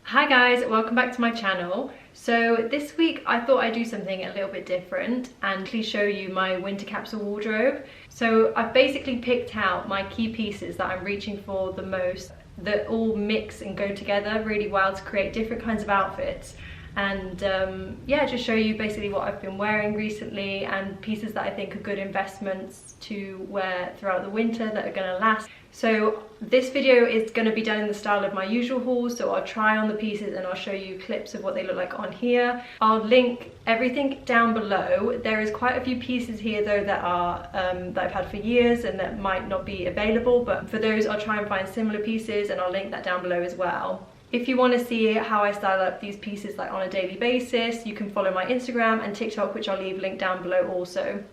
Hi guys, welcome back to my channel. So this week I thought I'd do something a little bit different and please show you my winter capsule wardrobe. So I've basically picked out my key pieces that I'm reaching for the most that all mix and go together really well to create different kinds of outfits. And yeah, just show you basically what I've been wearing recently and pieces that I think are good investments to wear throughout the winter that are going to last. So this video is going to be done in the style of my usual hauls, so I'll try on the pieces and I'll show you clips of what they look like on here. I'll link everything down below. There is quite a few pieces here though that are that I've had for years and that might not be available, but for those I'll try and find similar pieces and I'll link that down below as well. If you want to see how I style up these pieces like on a daily basis, you can follow my Instagram and TikTok, which I'll leave linked down below also.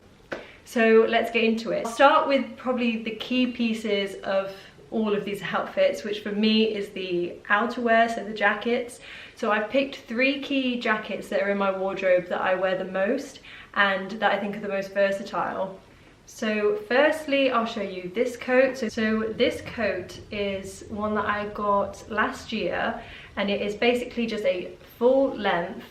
So let's get into it. I'll start with probably the key pieces of all of these outfits, which for me is the outerwear, so the jackets. So I've picked 3 key jackets that are in my wardrobe that I wear the most and that I think are the most versatile. So firstly, I'll show you this coat. So this coat is one that I got last year and it is basically just a full length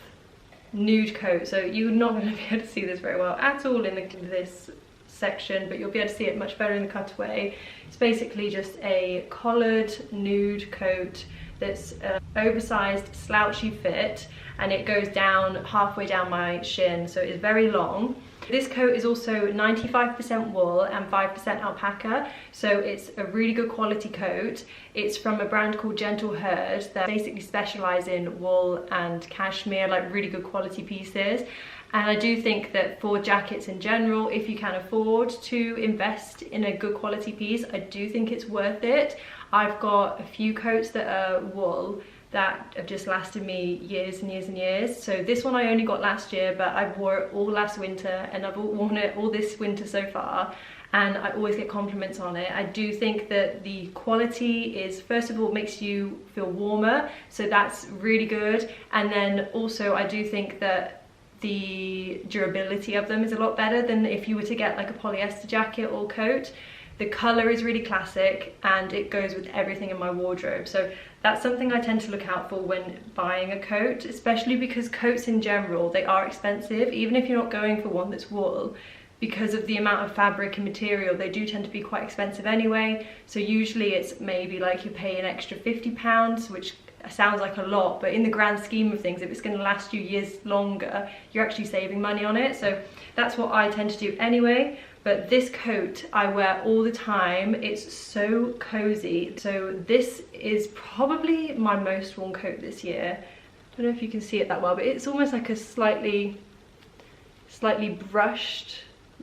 nude coat. So you're not going to be able to see this very well at all in this section, but you'll be able to see it much better in the cutaway. It's basically just a collared nude coat that's oversized slouchy fit and it goes down halfway down my shin, so it's very long. This coat is also 95% wool and 5% alpaca, so it's a really good quality coat. It's from a brand called Gentle Herd that basically specialise in wool and cashmere, like really good quality pieces. And I do think that for jackets in general, if you can afford to invest in a good quality piece, I do think it's worth it. I've got a few coats that are wool that have just lasted me years and years and years. So this one I only got last year, but I wore it all last winter and I've worn it all this winter so far and I always get compliments on it. I do think that the quality is, first of all, makes you feel warmer, so that's really good. And then also I do think that the durability of them is a lot better than if you were to get like a polyester jacket or coat. The colour is really classic and it goes with everything in my wardrobe. So that's something I tend to look out for when buying a coat, especially because coats in general, they are expensive, even if you're not going for one that's wool. Because of the amount of fabric and material, they do tend to be quite expensive anyway. So usually it's maybe like you pay an extra £50, which sounds like a lot, but in the grand scheme of things, if it's going to last you years longer, you're actually saving money on it. So that's what I tend to do anyway. But this coat I wear all the time. It's so cozy. So this is probably my most worn coat this year. I don't know if you can see it that well, but it's almost like a slightly brushed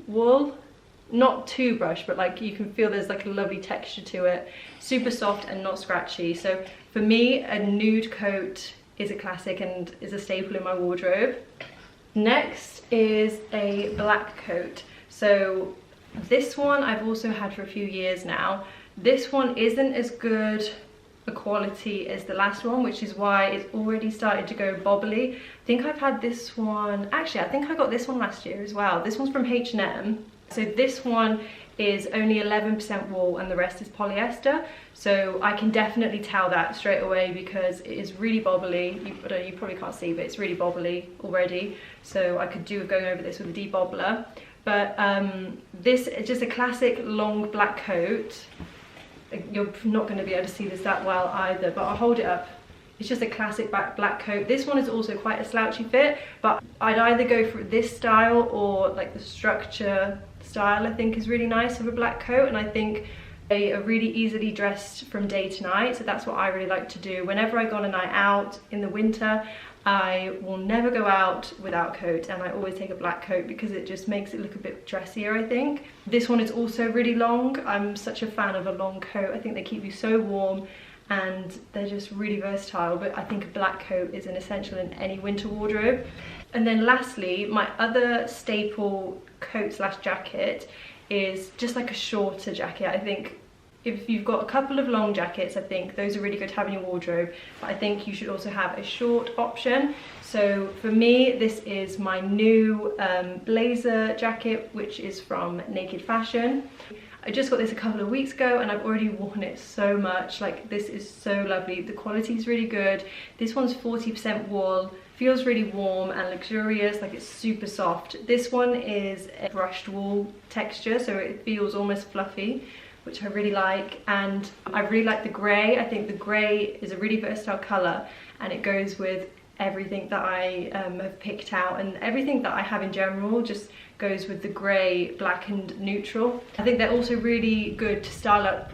wool. Not too brushed, but like you can feel there's like a lovely texture to it. Super soft and not scratchy. So for me, a nude coat is a classic and is a staple in my wardrobe. Next is a black coat. So this one I've also had for a few years now. This one isn't as good a quality as the last one, which is why it's already started to go bobbly. I think I've had this one, actually I think I got this one last year as well. This one's from H&M. So this one is only 11% wool and the rest is polyester. So I can definitely tell that straight away because it is really bobbly. You probably can't see, but it's really bobbly already. So I could do with going over this with a debobbler. But this is just a classic long black coat. You're not going to be able to see this that well either, but I'll hold it up. It's just a classic black coat. This one is also quite a slouchy fit, but I'd either go for this style or like the structure style I think is really nice of a black coat, and I think they are really easily dressed from day to night. So that's what I really like to do. Whenever I go on a night out in the winter, I will never go out without a coat and I always take a black coat because it just makes it look a bit dressier, I think. This one is also really long. I'm such a fan of a long coat. I think they keep you so warm and they're just really versatile, but I think a black coat is an essential in any winter wardrobe. And then lastly, my other staple coat slash jacket is just like a shorter jacket. I think if you've got a couple of long jackets, I think those are really good to have in your wardrobe, but I think you should also have a short option. So for me, this is my new blazer jacket, which is from Naked Fashion. I just got this a couple of weeks ago and I've already worn it so much. Like, this is so lovely. The quality is really good. This one's 40% wool, feels really warm and luxurious, like it's super soft. This one is a brushed wool texture, so it feels almost fluffy, which I really like. And I really like the grey. I think the grey is a really versatile colour and it goes with everything that I have picked out, and everything that I have in general just goes with the grey, black and neutral. I think they're also really good to style up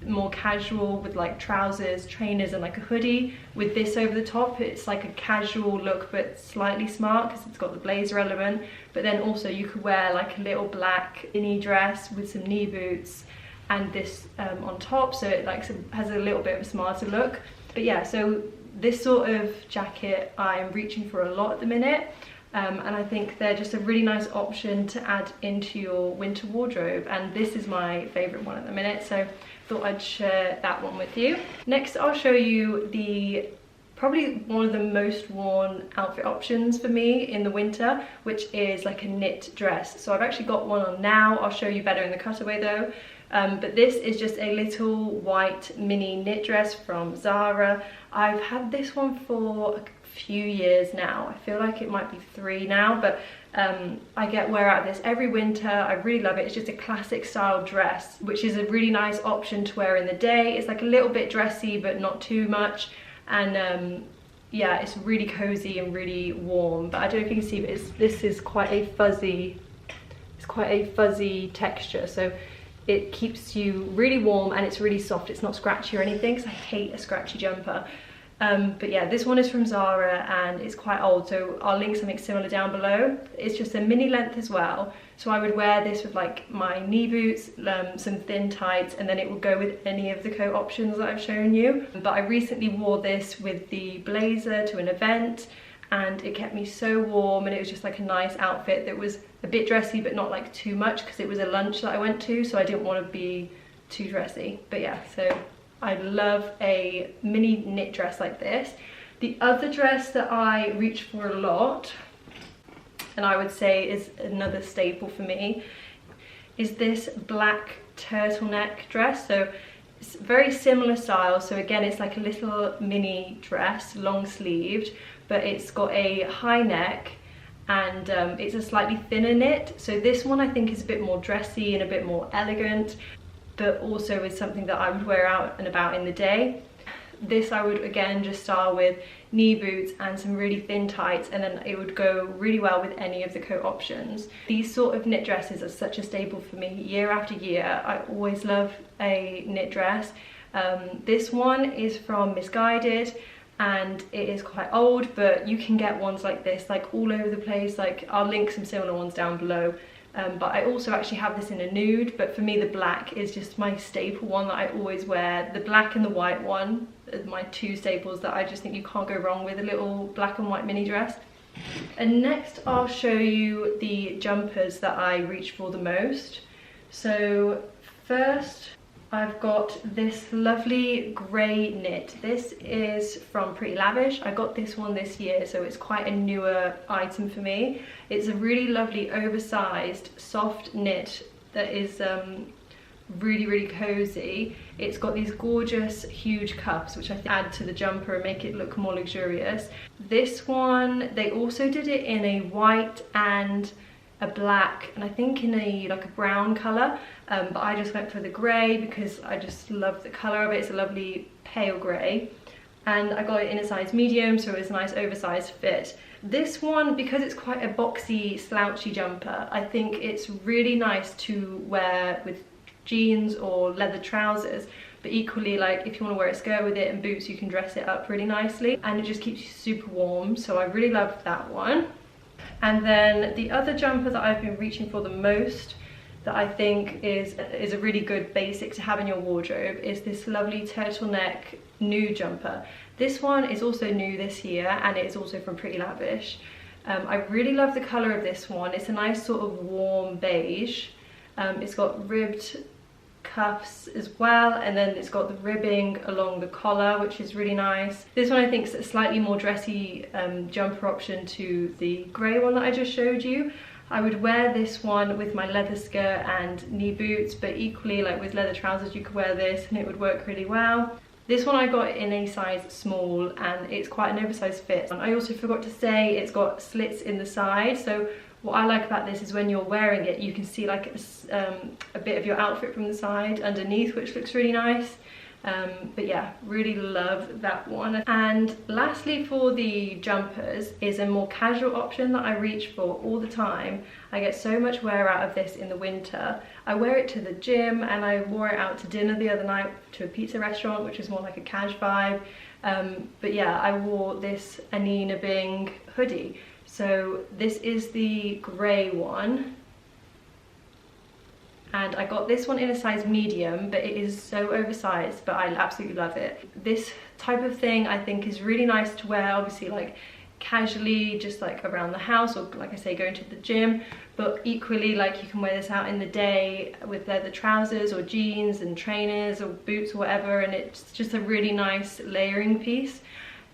more casual with like trousers, trainers and like a hoodie. With this over the top, it's like a casual look but slightly smart because it's got the blazer element, but then also you could wear like a little black mini dress with some knee boots and this on top, so it like has a little bit of a smarter look. But yeah, so this sort of jacket I'm reaching for a lot at the minute, and I think they're just a really nice option to add into your winter wardrobe, and this is my favourite one at the minute, so thought I'd share that one with you. Next I'll show you probably one of the most worn outfit options for me in the winter, which is like a knit dress. So I've actually got one on now. I'll show you better in the cutaway though. But this is just a little white mini knit dress from Zara. I've had this one for a few years now. I feel like it might be 3 now, but I get wear out of this every winter. I really love it. It's just a classic style dress, which is a really nice option to wear in the day. It's like a little bit dressy, but not too much. And yeah, it's really cozy and really warm. But I don't know if you can see, but this is quite a fuzzy, it's quite a fuzzy texture. So it keeps you really warm and it's really soft. It's not scratchy or anything, because I hate a scratchy jumper. But yeah, this one is from Zara and it's quite old, so I'll link something similar down below. It's just a mini length as well, so I would wear this with like my knee boots, some thin tights, and then it would go with any of the coat options that I've shown you. But I recently wore this with the blazer to an event and it kept me so warm, and it was just like a nice outfit that was a bit dressy but not like too much, because it was a lunch that I went to, so I didn't want to be too dressy. But yeah, so I love a mini knit dress like this. The other dress that I reach for a lot, and I would say is another staple for me, is this black turtleneck dress. So it's very similar style. So again, it's like a little mini dress, long sleeved, but it's got a high neck and it's a slightly thinner knit. So this one I think is a bit more dressy and a bit more elegant, but also is something that I would wear out and about in the day. This I would again just style with knee boots and some really thin tights, and then it would go really well with any of the coat options. These sort of knit dresses are such a staple for me year after year. I always love a knit dress. This one is from Misguided and it is quite old, but you can get ones like this like all over the place. Like, I'll link some similar ones down below. But I also actually have this in a nude, but for me the black is just my staple one that I always wear. The black and the white one are my 2 staples that I just think you can't go wrong with a little black and white mini dress. And next I'll show you the jumpers that I reach for the most. So first I've got this lovely grey knit. This is from Pretty Lavish. I got this one this year, so it's quite a newer item for me. It's a really lovely oversized soft knit that is really, really cozy. It's got these gorgeous huge cuffs, which I think add to the jumper and make it look more luxurious. This one, they also did it in a white and a black, and I think in a like a brown colour, but I just went for the grey because I just love the colour of it. It's a lovely pale grey, and I got it in a size medium, so it was a nice oversized fit. This one, because it's quite a boxy slouchy jumper, I think it's really nice to wear with jeans or leather trousers, but equally, like, if you want to wear a skirt with it and boots, you can dress it up really nicely, and it just keeps you super warm, so I really loved that one. And then the other jumper that I've been reaching for the most, that I think is a really good basic to have in your wardrobe, is this lovely turtleneck Nude jumper. This one is also new this year, and it is also from Pretty Lavish. I really love the colour of this one. It's a nice sort of warm beige. It's got ribbed cuffs as well, and then it's got the ribbing along the collar, which is really nice. This one I think is a slightly more dressy jumper option to the grey one that I just showed you. I would wear this one with my leather skirt and knee boots, but equally like with leather trousers you could wear this and it would work really well. This one I got in a size small and it's quite an oversized fit. And I also forgot to say it's got slits in the side, so what I like about this is when you're wearing it you can see like a bit of your outfit from the side underneath, which looks really nice. But yeah, really love that one. And lastly, for the jumpers is a more casual option that I reach for all the time. I get so much wear out of this in the winter. I wear it to the gym and I wore it out to dinner the other night to a pizza restaurant, which is more like a cash vibe. But yeah, I wore this Anina Bing hoodie. So this is the grey one. And I got this one in a size medium, but it is so oversized, but I absolutely love it. This type of thing I think is really nice to wear, obviously like casually, just like around the house, or like I say, going to the gym, but equally like you can wear this out in the day with leather trousers or jeans and trainers or boots or whatever, and it's just a really nice layering piece.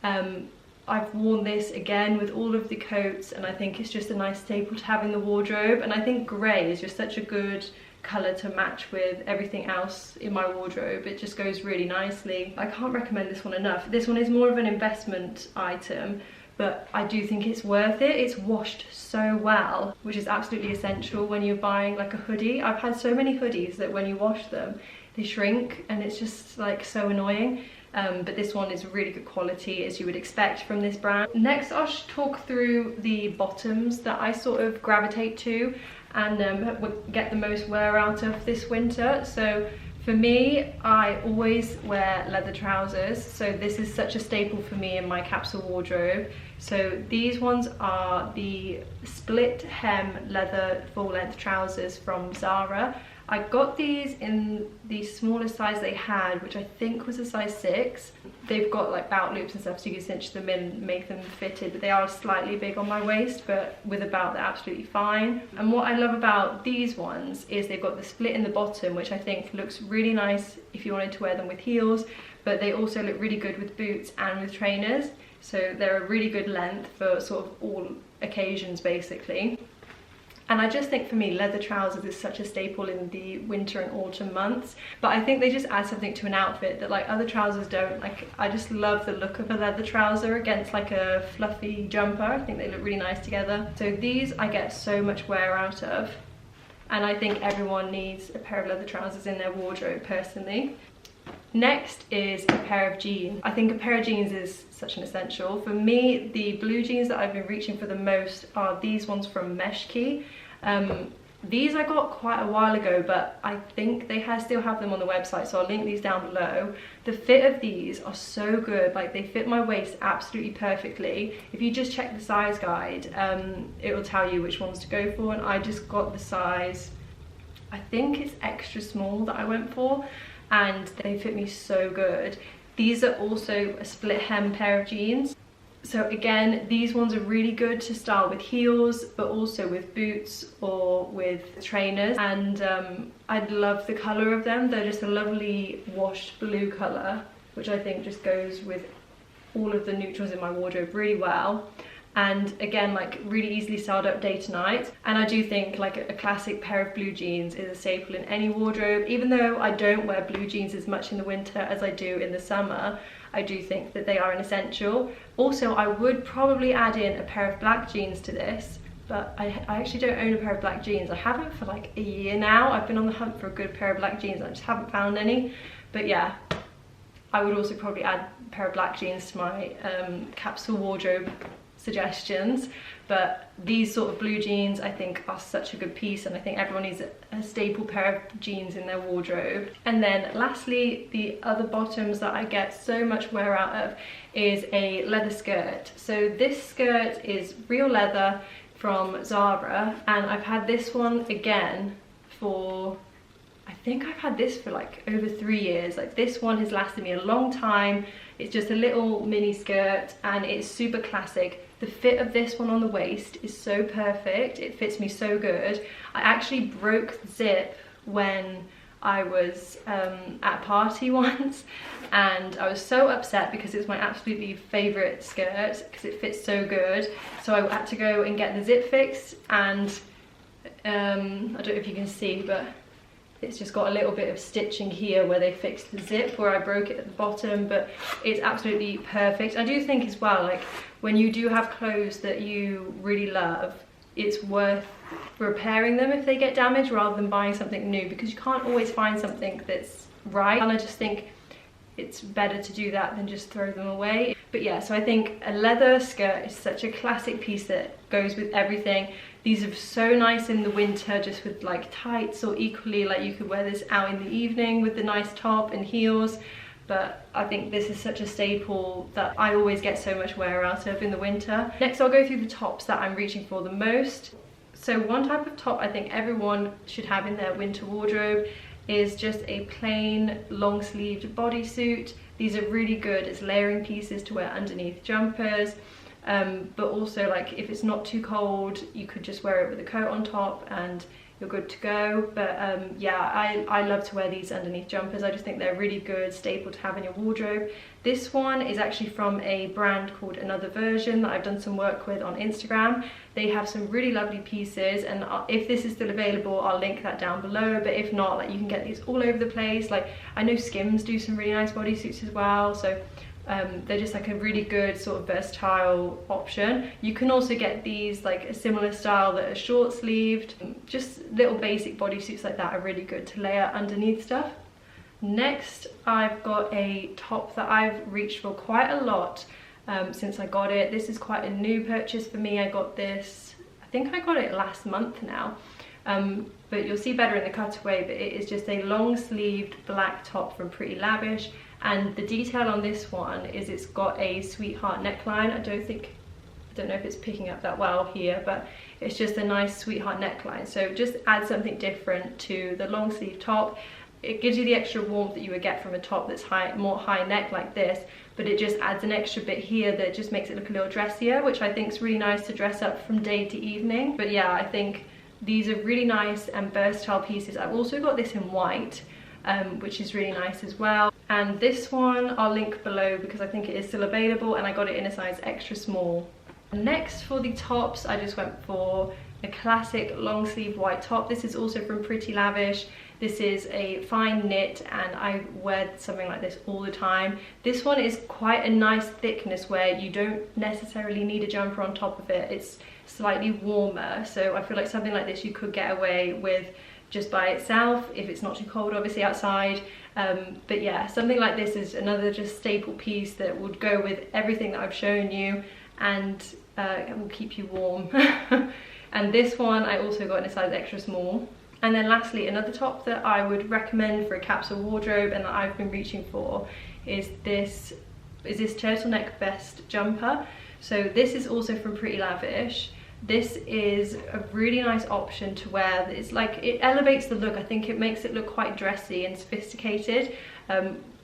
I've worn this again with all of the coats, and I think it's just a nice staple to have in the wardrobe, and I think grey is just such a good colour to match with everything else in my wardrobe. It just goes really nicely. I can't recommend this one enough. This one is more of an investment item, but I do think it's worth it. It's washed so well, which is absolutely essential when you're buying like a hoodie. I've had so many hoodies that when you wash them they shrink and it's just like so annoying. But this one is really good quality, as you would expect from this brand. Next I'll talk through the bottoms that I sort of gravitate to and get the most wear out of this winter. So for me, I always wear leather trousers, so this is such a staple for me in my capsule wardrobe. So these ones are the split hem leather full length trousers from Zara. I got these in the smallest size they had, which I think was a size 6. They've got like bout loops and stuff, so you can cinch them in, make them fitted, but they are slightly big on my waist, but with a bout they're absolutely fine. And what I love about these ones is they've got the split in the bottom, which I think looks really nice if you wanted to wear them with heels, but they also look really good with boots and with trainers. So they're a really good length for sort of all occasions basically. And I just think for me, leather trousers is such a staple in the winter and autumn months, but I think they just add something to an outfit that like other trousers don't. Like, I just love the look of a leather trouser against like a fluffy jumper. I think they look really nice together. So these I get so much wear out of, and I think everyone needs a pair of leather trousers in their wardrobe personally. Next is a pair of jeans. I think a pair of jeans is such an essential. For me, the blue jeans that I've been reaching for the most are these ones from Meshki. These I got quite a while ago, but I think they still have them on the website, so I'll link these down below. The fit of these are so good, like they fit my waist absolutely perfectly. If you just check the size guide, it will tell you which ones to go for, and I just got the size, I think it's extra small that I went for, and they fit me so good. These are also a split hem pair of jeans. So again, these ones are really good to style with heels, but also with boots or with trainers. And I love the colour of them. They're just a lovely washed blue colour, which I think just goes with all of the neutrals in my wardrobe really well. And again, like really easily styled up day to night. And I do think like a classic pair of blue jeans is a staple in any wardrobe. Even though I don't wear blue jeans as much in the winter as I do in the summer, I do think that they are an essential. Also, I would probably add in a pair of black jeans to this, but I actually don't own a pair of black jeans. I haven't for like a year now. I've been on the hunt for a good pair of black jeans. I just haven't found any. But yeah, I would also probably add a pair of black jeans to my capsule wardrobe suggestions. But these sort of blue jeans I think are such a good piece, and I think everyone needs a staple pair of jeans in their wardrobe. And then lastly, the other bottoms that I get so much wear out of is a leather skirt. So this skirt is real leather from Zara, and I've had this one again for, I think I've had this for like over 3 years. Like, this one has lasted me a long time. It's just a little mini skirt and it's super classic. The fit of this one on the waist is so perfect. It fits me so good. I actually broke the zip when I was at a party once, and I was so upset because it's my absolutely favourite skirt because it fits so good. So I had to go and get the zip fixed, and I don't know if you can see, but it's just got a little bit of stitching here where they fixed the zip where I broke it at the bottom, but it's absolutely perfect. I do think as well, like when you do have clothes that you really love, it's worth repairing them if they get damaged rather than buying something new, because you can't always find something that's right, and I just think it's better to do that than just throw them away. But yeah, so I think a leather skirt is such a classic piece that goes with everything. These are so nice in the winter just with like tights, or equally like you could wear this out in the evening with the nice top and heels. But I think this is such a staple that I always get so much wear out of in the winter. Next, I'll go through the tops that I'm reaching for the most. So one type of top I think everyone should have in their winter wardrobe is just a plain long sleeved bodysuit. These are really good as layering pieces to wear underneath jumpers, but also like if it's not too cold, you could just wear it with a coat on top and you're good to go. But yeah, I love to wear these underneath jumpers. I just think they're a really good staple to have in your wardrobe. This one is actually from a brand called Another Version that I've done some work with on Instagram. They have some really lovely pieces, and if this is still available, I'll link that down below. But if not, like you can get these all over the place. Like I know Skims do some really nice bodysuits as well, so they're just like a really good sort of versatile option. You can also get these like a similar style that are short sleeved. Just little basic bodysuits like that are really good to layer underneath stuff. Next, I've got a top that I've reached for quite a lot since I got it. This is quite a new purchase for me. I got this, I think I got it last month now, but you'll see better in the cutaway, but it is just a long sleeved black top from Pretty Lavish. And the detail on this one is it's got a sweetheart neckline. I don't know if it's picking up that well here, but it's just a nice sweetheart neckline. So just add something different to the long sleeve top. It gives you the extra warmth that you would get from a top that's more high neck like this, but it just adds an extra bit here that just makes it look a little dressier, which I think is really nice to dress up from day to evening. But yeah, I think these are really nice and versatile pieces. I've also got this in white, which is really nice as well. And this one I'll link below because I think it is still available, and I got it in a size extra small. Next, for the tops, I just went for a classic long sleeve white top. This is also from Pretty Lavish. This is a fine knit, and I wear something like this all the time. This one is quite a nice thickness where you don't necessarily need a jumper on top of it. It's slightly warmer, so I feel like something like this you could get away with just by itself if it's not too cold obviously outside. But yeah, something like this is another just staple piece that would go with everything that I've shown you, and it will keep you warm. And this one I also got in a size extra small. And then lastly, another top that I would recommend for a capsule wardrobe and that I've been reaching for is this turtleneck vest jumper. So this is also from Pretty Lavish. This is a really nice option to wear. It's like, it elevates the look. I think it makes it look quite dressy and sophisticated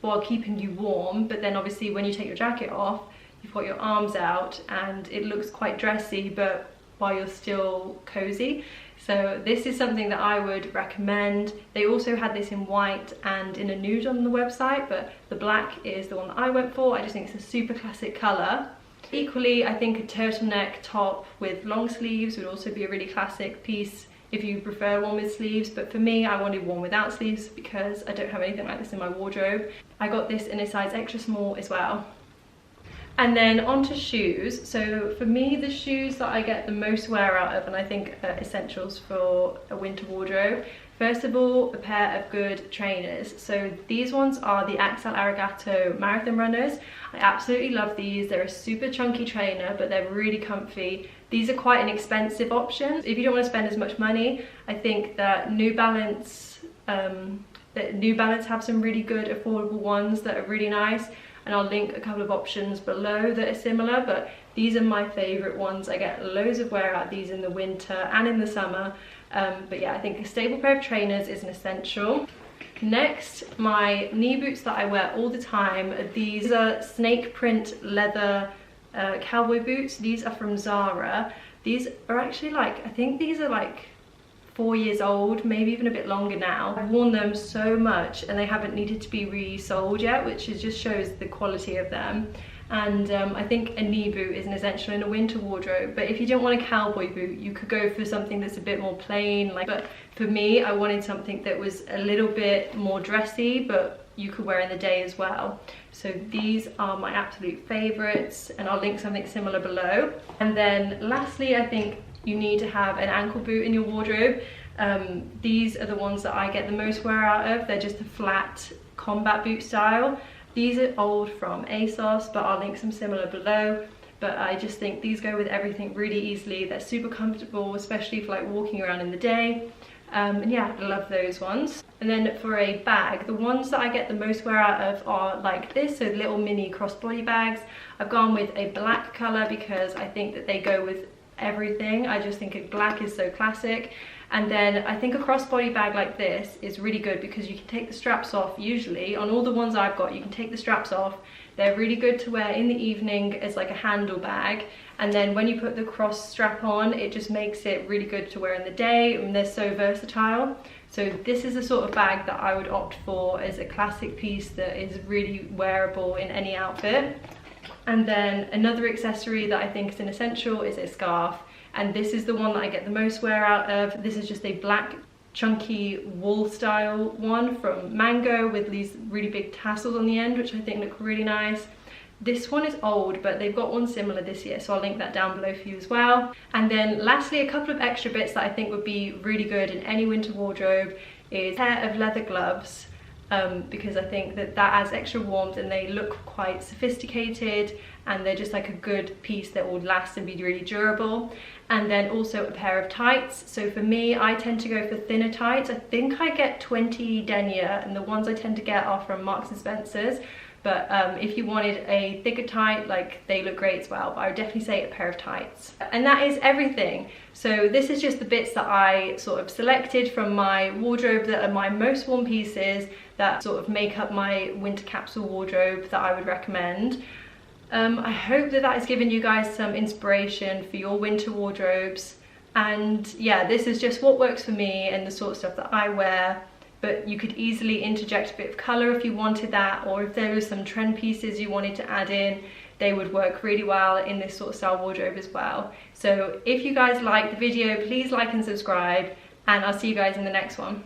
while keeping you warm. But then obviously when you take your jacket off, you've got your arms out and it looks quite dressy, but while you're still cozy. So this is something that I would recommend. They also had this in white and in a nude on the website, but the black is the one that I went for. I just think it's a super classic colour. Equally, I think a turtleneck top with long sleeves would also be a really classic piece if you prefer one with sleeves, but for me, I wanted one without sleeves because I don't have anything like this in my wardrobe. I got this in a size extra small as well. And then onto shoes. So for me, the shoes that I get the most wear out of, and I think are essentials for a winter wardrobe, first of all, a pair of good trainers. So these ones are the Axel Arigato Marathon Runners. I absolutely love these. They're a super chunky trainer, but they're really comfy. These are quite an expensive option. If you don't want to spend as much money, I think that New Balance have some really good affordable ones that are really nice. And I'll link a couple of options below that are similar, but these are my favorite ones. I get loads of wear out of these in the winter and in the summer. But yeah, I think a stable pair of trainers is an essential. Next, my knee boots that I wear all the time. These are snake print leather cowboy boots. These are from Zara. These are actually like, I think these are like 4 years old, maybe even a bit longer now. I've worn them so much and they haven't needed to be resoled yet, which just shows the quality of them. and I think a knee boot is an essential in a winter wardrobe. But if you don't want a cowboy boot, you could go for something that's a bit more plain, like, but for me, I wanted something that was a little bit more dressy, but you could wear in the day as well. So these are my absolute favorites, and I'll link something similar below. And then lastly, I think you need to have an ankle boot in your wardrobe. These are the ones that I get the most wear out of. They're just a flat combat boot style. These are old from ASOS, but I'll link some similar below. But I just think these go with everything really easily. They're super comfortable, especially for like walking around in the day. And yeah, I love those ones. And then for a bag, the ones that I get the most wear out of are like this, so little mini crossbody bags. I've gone with a black color because I think that they go with everything. I just think black is so classic. And then I think a crossbody bag like this is really good because you can take the straps off. Usually on all the ones I've got, you can take the straps off. They're really good to wear in the evening as like a handle bag, and then when you put the cross strap on, it just makes it really good to wear in the day, and they're so versatile. So this is the sort of bag that I would opt for as a classic piece that is really wearable in any outfit. And then another accessory that I think is an essential is a scarf, and this is the one that I get the most wear out of. This is just a black chunky wool style one from Mango with these really big tassels on the end, which I think look really nice. This one is old, but they've got one similar this year, so I'll link that down below for you as well. And then lastly, a couple of extra bits that I think would be really good in any winter wardrobe is a pair of leather gloves, because I think that adds extra warmth and they look quite sophisticated, and they're just like a good piece that will last and be really durable. And then also a pair of tights. So for me, I tend to go for thinner tights. I think I get 20 denier, and the ones I tend to get are from Marks and Spencer's. But if you wanted a thicker tight, like, they look great as well. But I would definitely say a pair of tights. And that is everything. So this is just the bits that I sort of selected from my wardrobe that are my most worn pieces that sort of make up my winter capsule wardrobe that I would recommend. I hope that has given you guys some inspiration for your winter wardrobes. And yeah, this is just what works for me and the sort of stuff that I wear. But you could easily interject a bit of colour if you wanted that, or if there was some trend pieces you wanted to add in, they would work really well in this sort of style wardrobe as well. So if you guys liked the video, please like and subscribe, and I'll see you guys in the next one.